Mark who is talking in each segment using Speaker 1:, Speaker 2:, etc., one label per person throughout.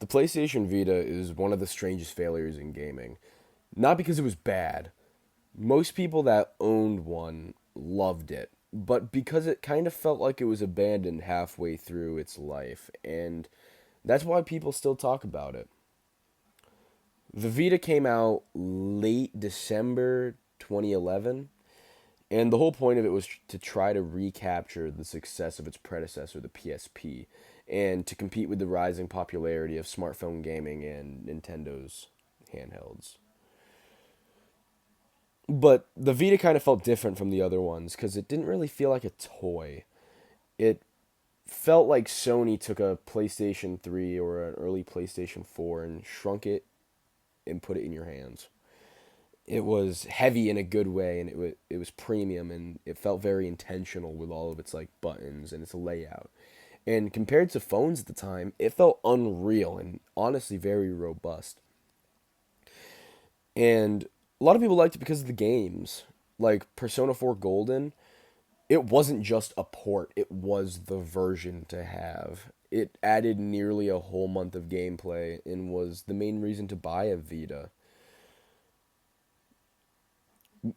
Speaker 1: The PlayStation Vita is one of the strangest failures in gaming. Not because it was bad. Most people that owned one loved it, but because it kind of felt like it was abandoned halfway through its life, and that's why people still talk about it. The Vita came out late December 2011, and the whole point of it was to try to recapture the success of its predecessor, the PSP, and to compete with the rising popularity of smartphone gaming and Nintendo's handhelds. But the Vita kind of felt different from the other ones because it didn't really feel like a toy. It felt like Sony took a PlayStation 3 or an early PlayStation 4 and shrunk it and put it in your hands. It was heavy in a good way, and it was premium, and it felt very intentional with all of its like buttons and its layout. And compared to phones at the time, it felt unreal and honestly very robust. And a lot of people liked it because of the games. Like Persona 4 Golden, it wasn't just a port, it was the version to have. It added nearly a whole month of gameplay and was the main reason to buy a Vita.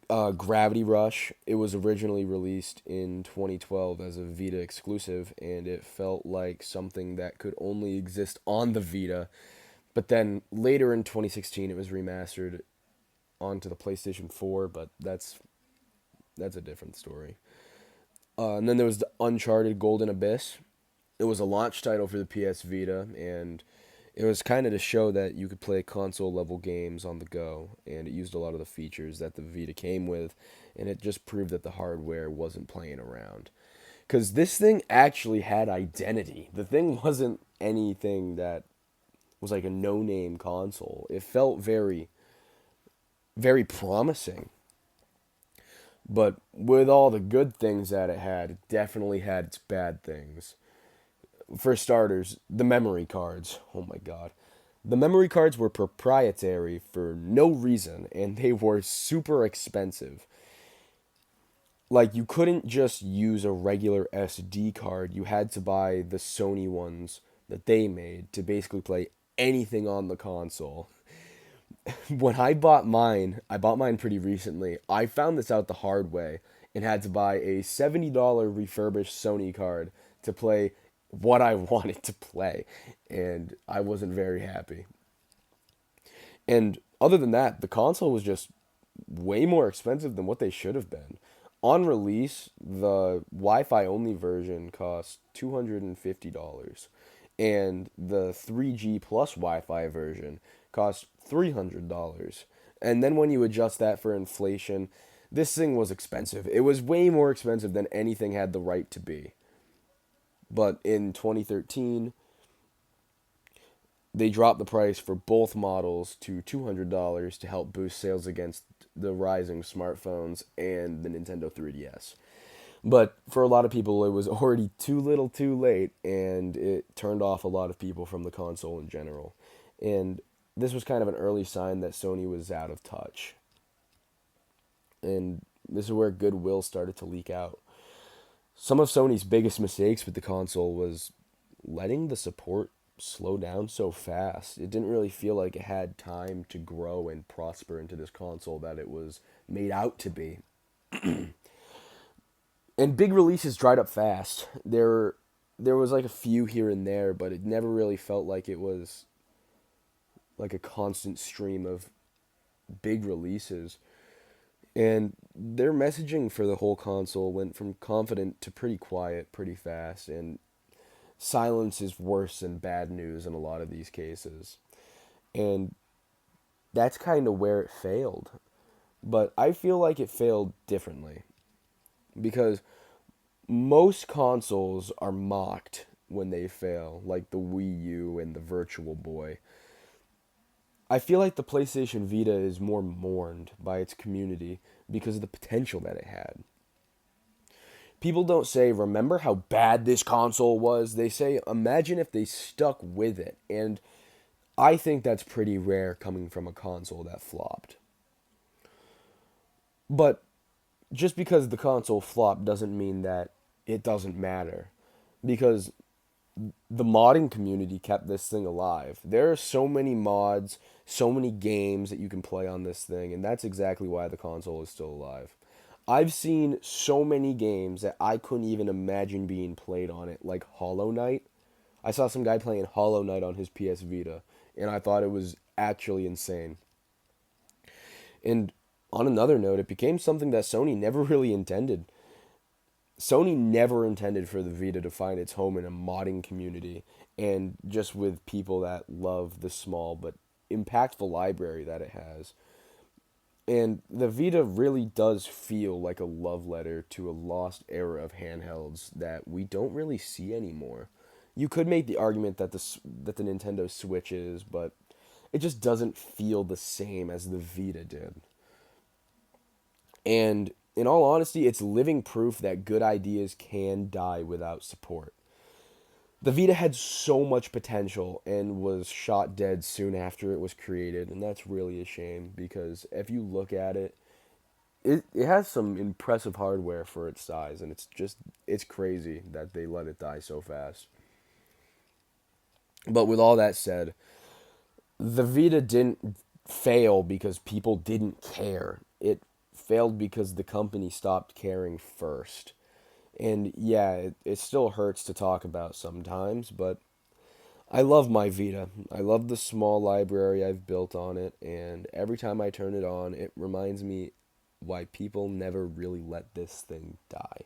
Speaker 1: Gravity Rush, it was originally released in 2012 as a Vita exclusive, and it felt like something that could only exist on the Vita. But then later in 2016, it was remastered onto the PlayStation 4, but that's a different story. And then there was the Uncharted Golden Abyss. It was a launch title for the PS Vita, and it was kind of to show that you could play console level games on the go, and it used a lot of the features that the Vita came with, and it just proved that the hardware wasn't playing around. Because this thing actually had identity. The thing wasn't anything that was like a no name console. It felt very, very promising. But with all the good things that it definitely had its bad things. For starters, the memory cards. Oh my god. The memory cards were proprietary for no reason, and they were super expensive. Like, you couldn't just use a regular SD card, you had to buy the Sony ones that they made to basically play anything on the console. When I bought mine pretty recently. I found this out the hard way and had to buy a $70 refurbished Sony card to play what I wanted to play, and I wasn't very happy. And other than that, the console was just way more expensive than what they should have been. On release, the Wi-Fi only version cost $250, and the 3G plus Wi-Fi version cost $300. And then when you adjust that for inflation, this thing was expensive. It was way more expensive than anything had the right to be. But in 2013, they dropped the price for both models to $200 to help boost sales against the rising smartphones and the Nintendo 3DS. But for a lot of people, it was already too little too late, and it turned off a lot of people from the console in general. And this was kind of an early sign that Sony was out of touch. And this is where goodwill started to leak out. Some of Sony's biggest mistakes with the console was letting the support slow down so fast. It didn't really feel like it had time to grow and prosper into this console that it was made out to be. And big releases dried up fast. There was like a few here and there, but it never really felt like it was like a constant stream of big releases. And their messaging for the whole console went from confident to pretty quiet pretty fast, and silence is worse than bad news in a lot of these cases. And that's kind of where it failed. But I feel like it failed differently because most consoles are mocked when they fail, like the Wii U and the Virtual Boy. I feel like the PlayStation Vita is more mourned by its community because of the potential that it had. People don't say, remember how bad this console was? They say, imagine if they stuck with it. And I think that's pretty rare coming from a console that flopped. But just because the console flopped doesn't mean that it doesn't matter. Because the modding community kept this thing alive. There are so many mods, so many games that you can play on this thing, and that's exactly why the console is still alive. I've seen so many games that I couldn't even imagine being played on it, like Hollow Knight. I saw some guy playing Hollow Knight on his PS Vita, and I thought it was actually insane. And on another note, it became something that Sony never really intended. Sony never intended for the Vita to find its home in a modding community and just with people that love the small but impactful library that it has. And the Vita really does feel like a love letter to a lost era of handhelds that we don't really see anymore. You could make the argument that the Nintendo Switch is, but it just doesn't feel the same as the Vita did. And in all honesty, it's living proof that good ideas can die without support. The Vita had so much potential and was shot dead soon after it was created, and that's really a shame because if you look at it, it has some impressive hardware for its size, and it's crazy that they let it die so fast. But with all that said, the Vita didn't fail because people didn't care. It failed because the company stopped caring first. And yeah, it still hurts to talk about sometimes, but I love my Vita. I love the small library I've built on it, and every time I turn it on, it reminds me why people never really let this thing die.